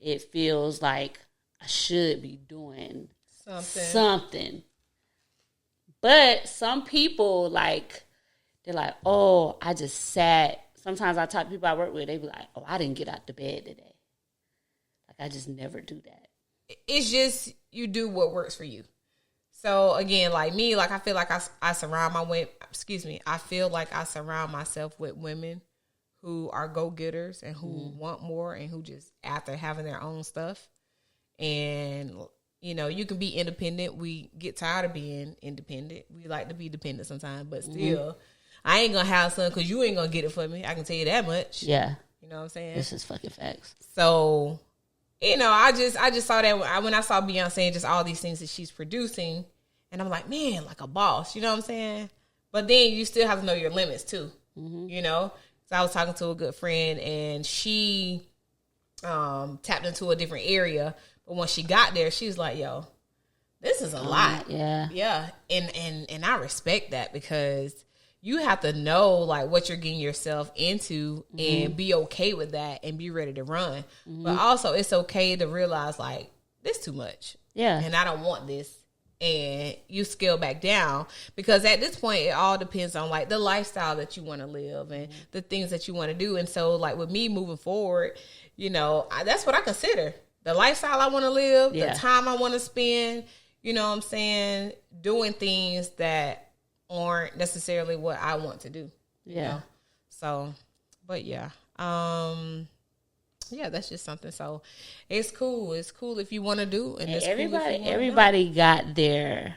It feels like I should be doing something. But some people, like, they're like, oh, I just sat. Sometimes I talk to people I work with, they be like, oh, I didn't get out the bed today. Like, I just never do that. It's just you do what works for you. So again, like me, like I feel like I surround I feel like I surround myself with women who are go-getters and who want more and who just after having their own stuff. And you know, you can be independent. We get tired of being independent. We like to be dependent sometimes, but still, I ain't gonna have some because you ain't gonna get it for me. I can tell you that much. Yeah, you know what I'm saying. This is fucking facts. So, you know, I just saw that when I saw Beyonce and just all these things that she's producing, and I'm like, man, like a boss. You know what I'm saying? But then you still have to know your limits too. You know, so I was talking to a good friend, and she tapped into a different area. But when she got there, she was like, yo, this is a lot. Yeah. And I respect that because you have to know like what you're getting yourself into and be okay with that and be ready to run. But also it's okay to realize like this too much. Yeah. And I don't want this. And you scale back down because at this point it all depends on like the lifestyle that you want to live and the things that you want to do. And so like with me moving forward, you know, that's what I consider. The lifestyle I want to live, the time I want to spend, you know what I'm saying, doing things that aren't necessarily what I want to do. Yeah. You know? So, but yeah. Yeah, that's just something. So it's cool. It's cool if you want to do. And it's everybody got their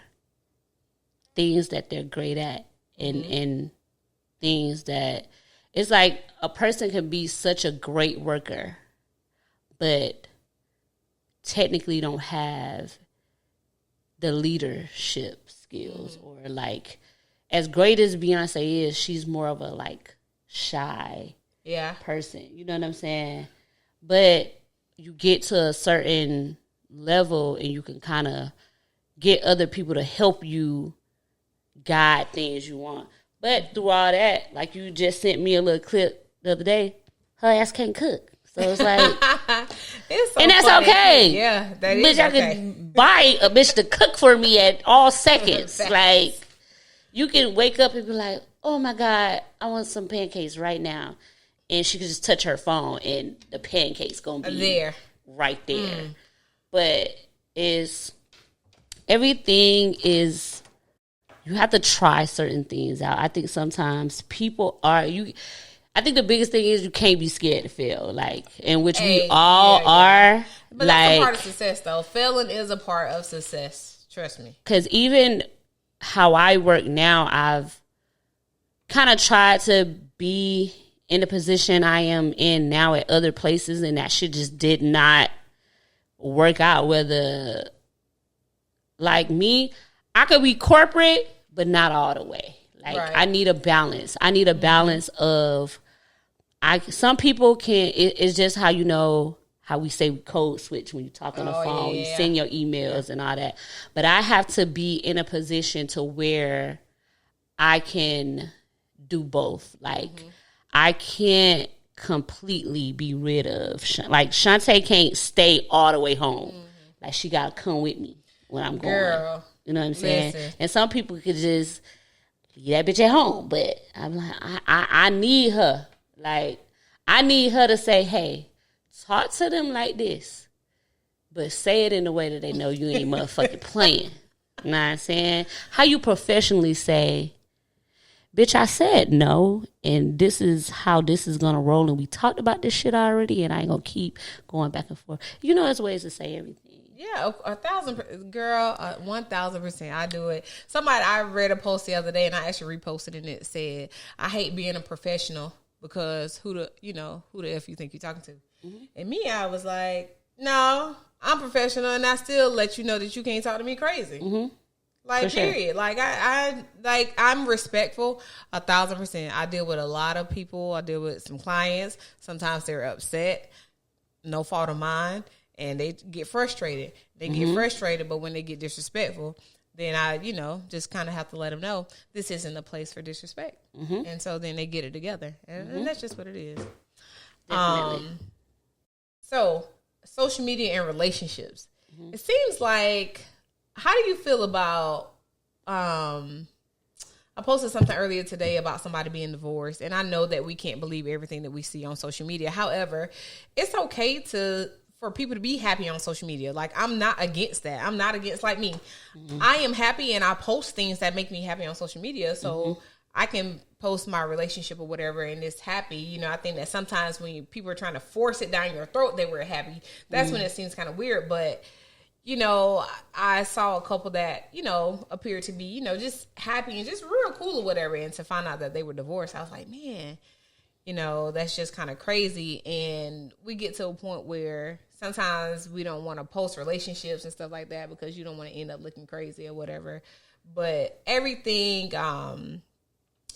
things that they're great at and things that it's like a person can be such a great worker, but technically don't have the leadership skills or like as great as Beyonce is, she's more of a like shy person. You know what I'm saying? But you get to a certain level and you can kind of get other people to help you guide things you want. But through all that, like you just sent me a little clip the other day, her ass can't cook. So it's like, it's so and that's funny. okay. Yeah, that bitch, is I okay. could buy a bitch to cook for me at all seconds. Like, you can wake up and be like, oh my God, I want some pancakes right now. And she could just touch her phone and the pancake's going to be there. Right there. But everything is, you have to try certain things out. I think sometimes people are, I think the biggest thing is you can't be scared to fail, like, in which we all are. But like, that's a part of success, though. Failing is a part of success. Trust me. Because even how I work now, I've kind of tried to be in the position I am in now at other places, and that shit just did not work out. Whether, like me, I could be corporate, but not all the way. Like, I need a balance. I need a balance of, some people can, it's just how you know, how we say code switch when you talk on the phone, you send your emails and all that. But I have to be in a position to where I can do both. Like, I can't completely be rid of, like, Shonte can't stay all the way home. Like, she got to come with me when I'm going. Girl, you know what I'm saying? And some people could just leave that bitch at home. But I'm like, I need her. Like, I need her to say, hey, talk to them like this, but say it in a way that they know you ain't motherfucking playing. You know what I'm saying? How you professionally say, bitch, I said no, and this is how this is going to roll, and we talked about this shit already, and I ain't going to keep going back and forth. You know, there's ways to say everything. Yeah, 1,000%. Girl, 1,000%. I do it. I read a post the other day, and I actually reposted, and it said, I hate being a professional because who the F you think you're talking to? And me, I was like, no, I'm professional, and I still let you know that you can't talk to me crazy. Like, period. Like, I'm respectful 1,000%. I deal with a lot of people. I deal with some clients. Sometimes they're upset, no fault of mine, and they get frustrated. Get frustrated, but when they get disrespectful, then I, just kind of have to let them know this isn't a place for disrespect. And so then they get it together. And that's just what it is. Definitely. So, social media and relationships. It seems like, how do you feel about, I posted something earlier today about somebody being divorced, and I know that we can't believe everything that we see on social media. However, it's okay for people to be happy on social media. Like, I'm not against that. I'm not against, like me. I am happy and I post things that make me happy on social media. So I can post my relationship or whatever and it's happy. You know, I think that sometimes when people are trying to force it down your throat, they were happy. That's when it seems kind of weird. But, you know, I saw a couple that, you know, appeared to be, you know, just happy and just real cool or whatever. And to find out that they were divorced, I was like, man, you know, that's just kind of crazy. And we get to a point where sometimes we don't want to post relationships and stuff like that because you don't want to end up looking crazy or whatever. But everything,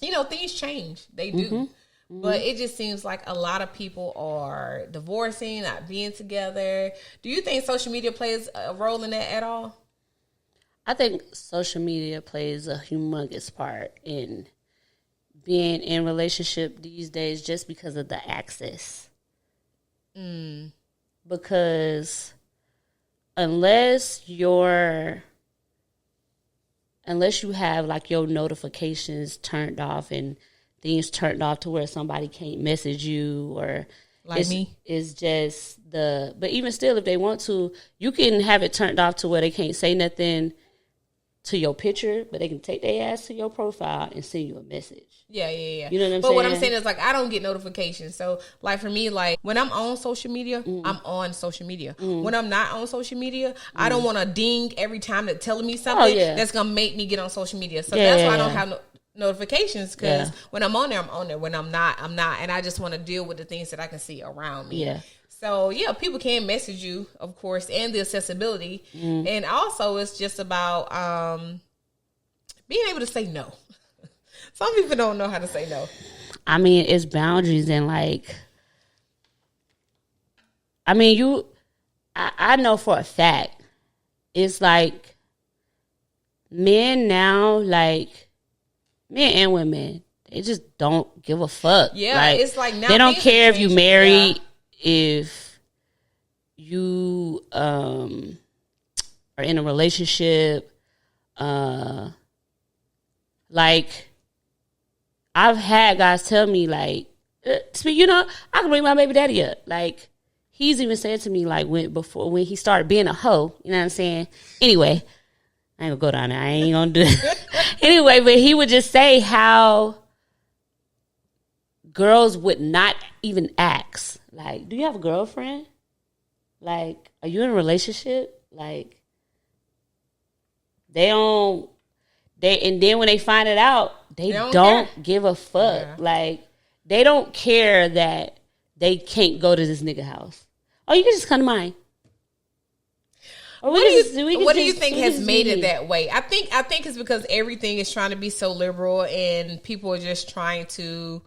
you know, things change. They do. But it just seems like a lot of people are divorcing, not being together. Do you think social media plays a role in that at all? I think social media plays a humongous part in being in relationship these days just because of the access. Because unless you have like your notifications turned off and things turned off to where somebody can't message you or like me, it's just but even still, if they want to, you can have it turned off to where they can't say nothing to your picture, but they can take their ass to your profile and send you a message. Yeah. You know what I'm saying? But what I'm saying is, like, I don't get notifications. So, like, for me, like, when I'm on social media, I'm on social media. When I'm not on social media, I don't want to ding every time they're telling me something that's going to make me get on social media. So, that's why I don't have notifications, because when I'm on there, I'm on there. When I'm not, I'm not. And I just want to deal with the things that I can see around me. Yeah. So, yeah, people can message you, of course, and the accessibility. And also, it's just about being able to say no. Some people don't know how to say no. I mean, it's boundaries and, like, I mean, I know for a fact, it's like men now, like, men and women, they just don't give a fuck. Yeah, like, it's like now they don't care if you married, if you are in a relationship. Like, I've had guys tell me, like, you know, I can bring my baby daddy up. Like, he's even said to me, like, when he started being a hoe, you know what I'm saying? Anyway, I ain't gonna go down there. I ain't gonna do it. Anyway, but he would just say how girls would not even ask, like, do you have a girlfriend? Like, are you in a relationship? Like, and then when they find it out, they don't give a fuck. Yeah. Like, they don't care that they can't go to this nigga house. Oh, you can just come to mine. Or what do you think has made it that way? I think it's because everything is trying to be so liberal and people are just trying to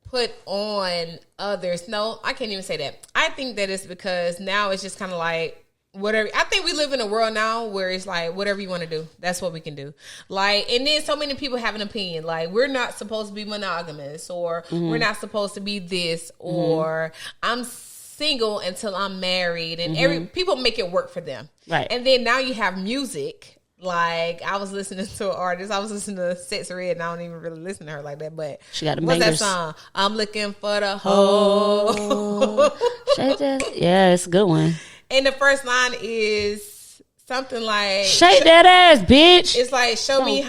put on others. No, I can't even say that. I think that it's because now it's just kind of like, whatever. I think we live in a world now where it's like, whatever you want to do, that's what we can do. Like, and then so many people have an opinion. Like, we're not supposed to be monogamous, or we're not supposed to be this, or I'm single until I'm married, and people make it work for them. Right. And then now you have music. Like, I was listening to an artist. I was listening to Sex Red, and I don't even really listen to her like that. But she got a what's that song? I'm looking for the hoe. Yeah, it's a good one. And the first line is something like, "Shake that ass, bitch." It's like, show me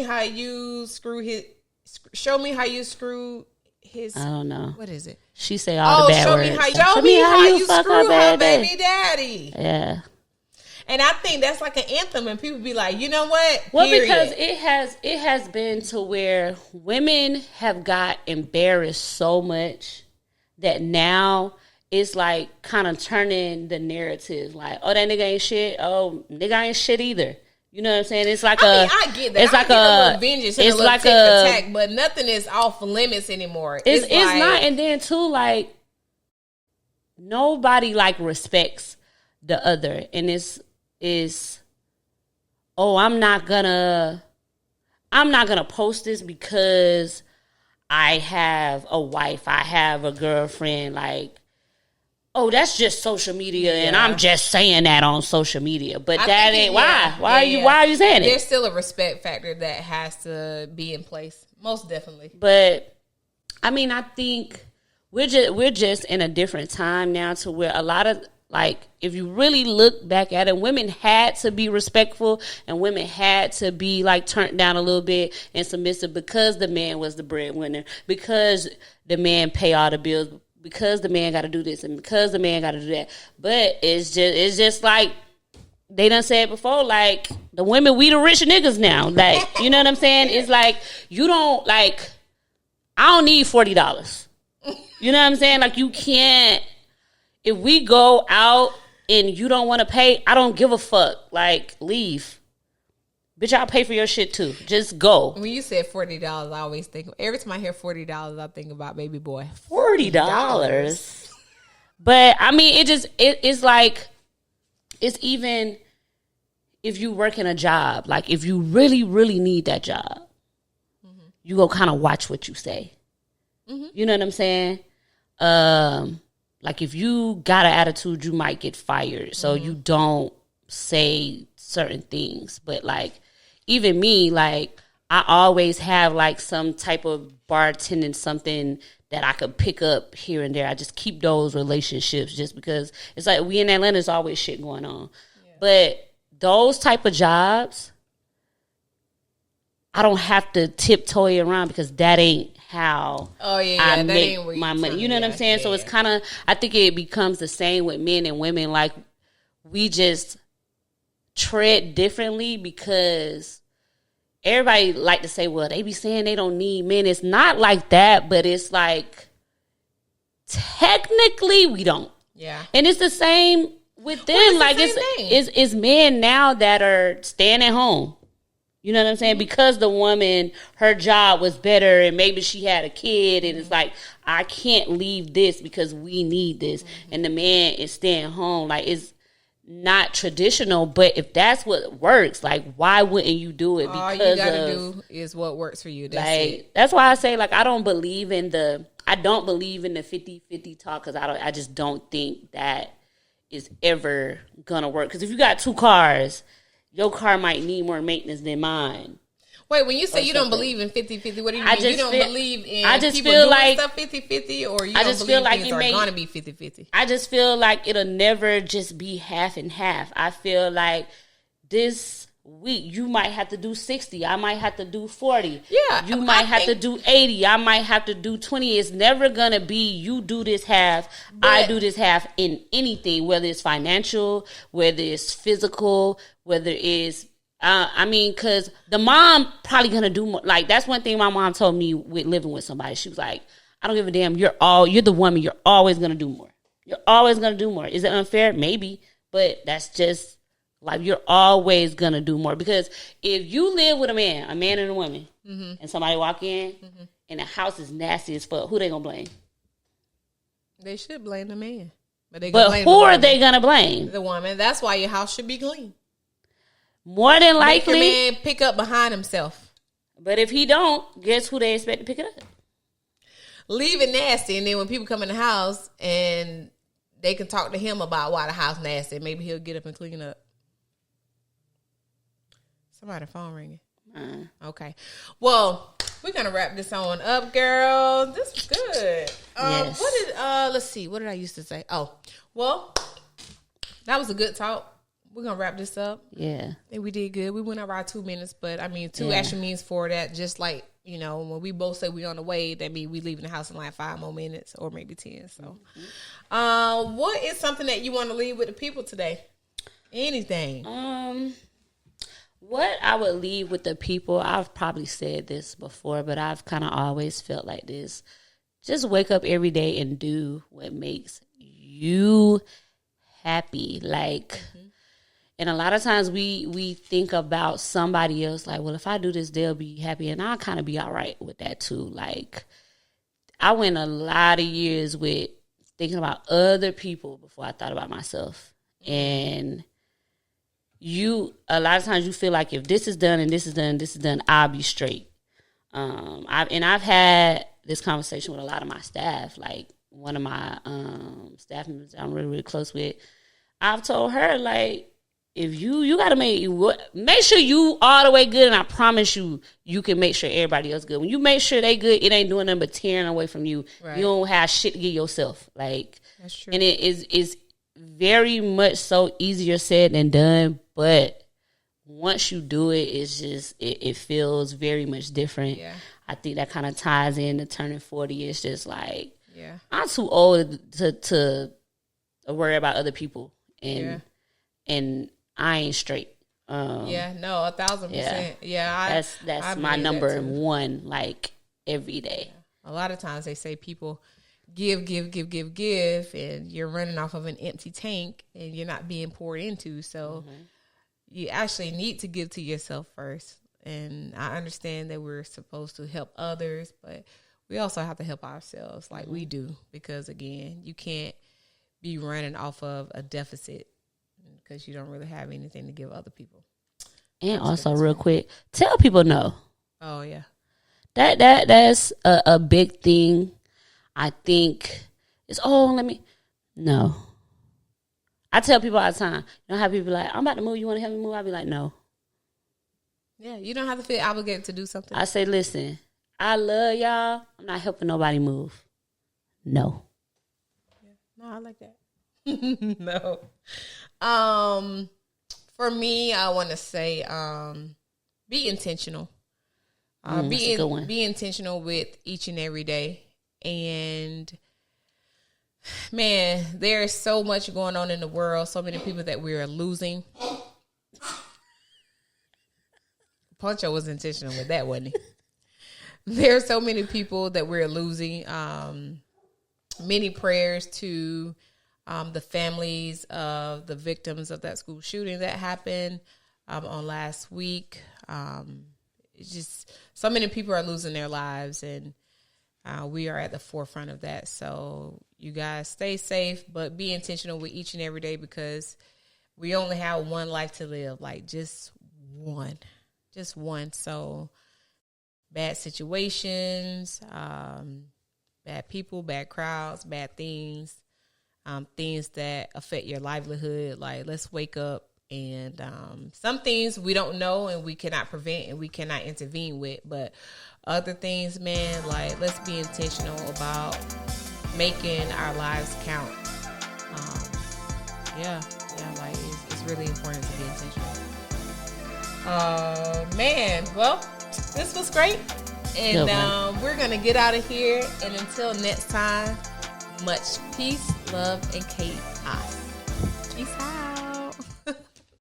how you screw his. Show me how you screw his. I don't know. What is it? She say all the bad words. Show me how you screw her baby daddy. Yeah. And I think that's like an anthem, and people be like, you know what? Well, because it has been to where women have got embarrassed so much that now it's like kind of turning the narrative. Like, oh, that nigga ain't shit. Oh, nigga ain't shit either. You know what I'm saying? It's like I get that. It's like a vengeance and a little tick attack, but nothing is off limits anymore. It's like, not. And then too, like, nobody like respects the other, and I'm not gonna post this because I have a wife, I have a girlfriend. Like, oh, that's just social media, and I'm just saying that on social media. But that ain't why. Why are you saying it? There's still a respect factor that has to be in place, most definitely. But I mean, I think we're just in a different time now to where a lot of, like, if you really look back at it, women had to be respectful and women had to be like turned down a little bit and submissive because the man was the breadwinner, because the man pay all the bills, because the man got to do this and because the man got to do that. But it's just like they done said before, like, the women, we the rich niggas now. Like, you know what I'm saying? It's like, you don't, like, I don't need $40. You know what I'm saying? Like, you can't, if we go out and you don't want to pay, I don't give a fuck. Like, leave. Bitch, I'll pay for your shit too. Just go. When you said $40, I always think, every time I hear $40, I think about baby boy. $40. But, I mean, it's like, it's even if you work in a job, like, if you really, really need that job, you go kind of watch what you say. You know what I'm saying? Like, if you got an attitude, you might get fired. So you don't say certain things. But, like, even me, like, I always have, like, some type of bartending, something that I could pick up here and there. I just keep those relationships just because it's like we in Atlanta, there's always shit going on. Yeah. But those type of jobs, I don't have to tiptoe around because that ain't how I make my money. You know what I'm saying? Yeah. So it's kind of, I think it becomes the same with men and women. Like, we just tread differently because everybody like to say, well, they be saying they don't need men. It's not like that, but it's like, technically we don't. Yeah. And it's the same with them. Well, like, it's men now that are staying at home. You know what I'm saying? Because the woman, her job was better and maybe she had a kid and it's like, I can't leave this because we need this. And the man is staying home. Like, it's not traditional, but if that's what works, like, why wouldn't you do it? All you gotta do is what works for you. That's like, it. That's why I say, like, I don't believe in the 50-50 talk because I just don't think that is ever gonna work. Because if you got two cars, your car might need more maintenance than mine. Wait, when you say you don't believe in 50-50, what do you mean? You don't believe in people feel doing like stuff 50-50, or you I don't just believe feel like things are going to be 50-50? I just feel like it'll never just be half and half. I feel like this week you might have to do 60. I might have to do 40. Yeah. You might have to do 80. I might have to do 20. It's never going to be you do this half, I do this half in anything, whether it's financial, whether it's physical, whether it's I mean, because the mom probably going to do more. Like, that's one thing my mom told me with living with somebody. She was like, I don't give a damn. You're the woman. You're always going to do more. You're always going to do more. Is it unfair? Maybe. But that's just, like, you're always going to do more. Because if you live with a man and a woman, and somebody walk in, and the house is nasty as fuck, who they going to blame? They should blame the man. But who are they going to blame? The woman. That's why your house should be clean. More than likely, make your man pick up behind himself. But if he don't, guess who they expect to pick it up? Leave it nasty, and then when people come in the house and they can talk to him about why the house nasty, maybe he'll get up and clean up. Somebody's phone ringing. Okay. Well, we're gonna wrap this on up, girl. This is good. Yes. Let's see. What did I used to say? Oh, well, that was a good talk. We're going to wrap this up. Yeah. I think we did good. We went over our 2 minutes, but I mean, 2 actually means 4 that, just like, you know, when we both say we on the way, that means we leaving the house in like 5 more minutes or maybe 10. So, what is something that you want to leave with the people today? Anything? What I would leave with the people, I've probably said this before, but I've kind of always felt like this. Just wake up every day and do what makes you happy. Like, and a lot of times we think about somebody else, like, well, if I do this, they'll be happy. And I'll kind of be all right with that too. Like, I went a lot of years with thinking about other people before I thought about myself. And a lot of times you feel like if this is done and this is done, this is done, I'll be straight. I've had this conversation with a lot of my staff. Like, one of my staff members I'm really, really close with, I've told her, like, if you gotta make sure you all the way good, and I promise you can make sure everybody else good. When you make sure they good, it ain't doing nothing but tearing away from you. Right. You don't have shit to give yourself. Like, that's true. And it's very much so easier said than done, but once you do it, it's just it feels very much different. Yeah. I think that kind of ties in to turning 40. It's just like, yeah, I'm too old to worry about other people, and I ain't straight. 1,000%. Yeah, that's my number one. Like, every day. Yeah. A lot of times they say people give, and you're running off of an empty tank, and you're not being poured into. So you actually need to give to yourself first. And I understand that we're supposed to help others, but we also have to help ourselves like we do. Because, again, you can't be running off of a deficit because you don't really have anything to give other people. And also, real quick, tell people no. Oh, yeah. That's a big thing. I think it's, no. I tell people all the time, you know how people like, I'm about to move, you want to help me move? I'll be like, no. Yeah, you don't have to feel obligated to do something. I say, listen, I love y'all. I'm not helping nobody move. No. Yeah. No, I like that. No. For me, I want to say, be intentional. Be intentional with each and every day. And man, there's so much going on in the world. So many people that we are losing. Poncho was intentional with that, wasn't he? There's so many people that we're losing. Many prayers to the families of the victims of that school shooting that happened on last week. It's just so many people are losing their lives, and we are at the forefront of that. So you guys stay safe, but be intentional with each and every day, because we only have one life to live, like just one. So bad situations, bad people, bad crowds, bad things, things that affect your livelihood. Like, let's wake up. And some things we don't know and we cannot prevent and we cannot intervene with. But other things, man, like, let's be intentional about making our lives count. Like, it's really important to be intentional. Man, well, this was great. And we're going to get out of here. And until next time, much peace, love, and chaos. Peace out.